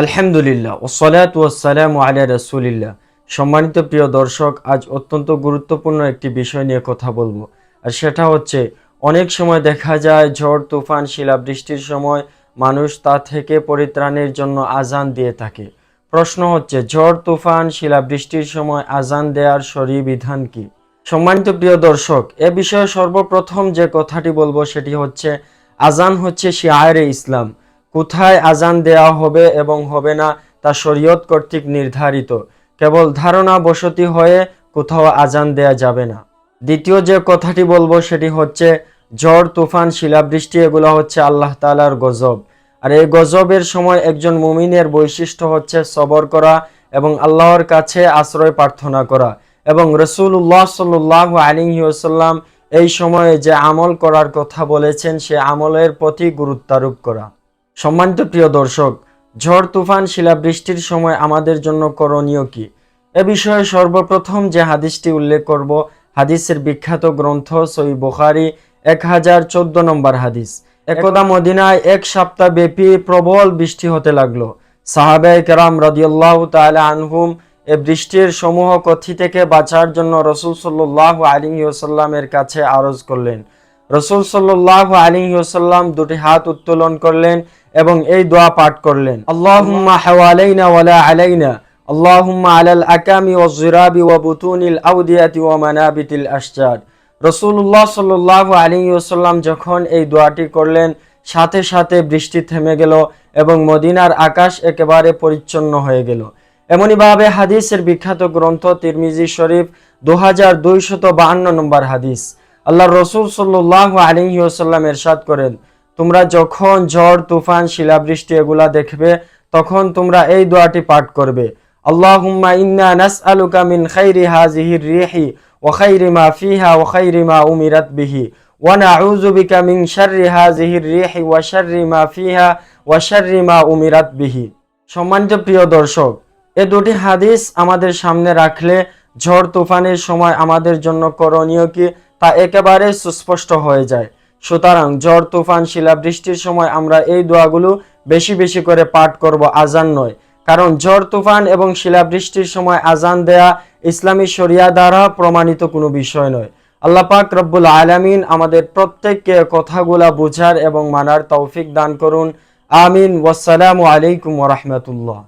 আলহামদুলিল্লাহ ওয়াসসালাতু ওয়াসসালামু আলা রাসূলিল্লাহ। সম্মানিত প্রিয় দর্শক, আজ অত্যন্ত গুরুত্বপূর্ণ একটি বিষয় নিয়ে কথা বলবো। আর সেটা হচ্ছে, অনেক সময় দেখা যায় ঝড় তুফান শিলাবৃষ্টির সময় মানুষ তা থেকে পরিত্রাণের জন্য আজান দিয়ে থাকে। প্রশ্ন হচ্ছে, ঝড় তুফান শিলাবৃষ্টির সময় আজান দেওয়ার শরঈ বিধান কি? সম্মানিত প্রিয় দর্শক, এ বিষয়ে সর্বপ্রথম যে কথাটি বলবো সেটি হচ্ছে, আজান হচ্ছে শিআরে ইসলাম। কোথায় আজান দেওয়া হবে এবং হবে না তা শরীয়ত কর্তৃক নির্ধারিত। কেবল ধারণা বশতি হয়ে কোথাও আজান দেয়া যাবে না। দ্বিতীয় যে কথাটি বলবো সেটি হচ্ছে, ঝড় তুফান শিলাবৃষ্টি এগুলো হচ্ছে আল্লাহ তাআলার গজব। আর এই গজবের সময় একজন মুমিনের বৈশিষ্ট্য হচ্ছে সবর করা এবং আল্লাহর কাছে আশ্রয় প্রার্থনা করা, এবং রাসূলুল্লাহ সাল্লাল্লাহু আলাইহি ওয়াসাল্লাম এই সময়ে যে আমল করার কথা বলেছেন সে আমলের প্রতি গুরুত্বারোপ করা। সম্মানিত প্রিয় দর্শক, ঝড় তুফান শিলাবৃষ্টির সময় আমাদের জন্য করণীয় কি, এ বিষয়ে সর্বপ্রথম যে হাদিসটি উল্লেখ করব, হাদিসের বিখ্যাত গ্রন্থ সহিহ বুখারী 1014 নম্বর হাদিস। একদা মদিনায় এক সপ্তাহ ব্যাপী প্রবল বৃষ্টি হতে লাগলো। সাহাবায়ে কেরাম রাদিয়াল্লাহু তাআলা আনহুম এ বৃষ্টির সমূহ ক্ষতি থেকে বাঁচার জন্য রাসূল সাল্লাল্লাহু আলাইহি ওয়াসাল্লামের কাছে আরজ করলেন। রাসূল সাল্লাল্লাহু আলাইহি ওয়াসাল্লাম দুটি হাত উত্তোলন করলেন এবং এই দোয়া পাঠ করলেন, আল্লাহুম্মা হাওয়ালাইনা ওয়ালা আলাইনা, আল্লাহুম্মা আলাল আকামি ওয়াজ জিরাবি ওয়া বুতুনিল আউদিয়াতি ওয়া মানাবিতিল আশজার। রাসূলুল্লাহ সাল্লাল্লাহু আলাইহি ওয়াসাল্লাম যখন এই দোয়াটি করলেন, সাথে সাথে বৃষ্টি থেমে গেল এবং মদিনার আকাশ একেবারে পরিচ্ছন্ন হয়ে গেল। এমনিভাবে হাদিসের বিখ্যাত গ্রন্থ তিরমিজি শরীফ 2252 নম্বর হাদিস, আল্লাহর রাসূল সাল্লাল্লাহু আলাইহি ওয়াসাল্লাম ইরশাদ করেন, তোমরা যখন ঝড় তুফান শিলাবৃষ্টি এগুলা দেখবে তখন তোমরা এই দোয়াটি পাঠ করবে, আল্লাহুম্মা ইন্না নাসআলুকা মিন খাইরি হাযিহির রিহি ওয়া খাইরি মা ফিহা ওয়া খাইরি মা উমিরাত বিহি ওয়া নাউযু বিকা মিন শাররি হাযিহির রিহি ওয়া শাররি মা ফিহা ওয়া শাররি মা উমিরাত বিহি। সম্মানিত প্রিয় দর্শক, এই দুটি হাদিস আমাদের সামনে রাখলে ঝড় তুফানের সময় আমাদের জন্য করণীয় কি তা একেবারে সুস্পষ্ট হয়ে যায়। সুতরাং ঝড় তুফান শিলাবৃষ্টির সময় আমরা এই দোয়াগুলো বেশি বেশি করে পাঠ করব, আজান নয়। কারণ ঝড় তুফান এবং শিলাবৃষ্টির সময় আজান দেয়া ইসলামী শরিয়া দ্বারা প্রমাণিত কোনো বিষয় নয়। আল্লাহ পাক রব্বুল আলামিন আমাদের প্রত্যেককে কথাগুলা বুঝার এবং মানার তৌফিক দান করুন। আমিন। ওয়াসসালামু আলাইকুম ওয়া রাহমাতুল্লাহ।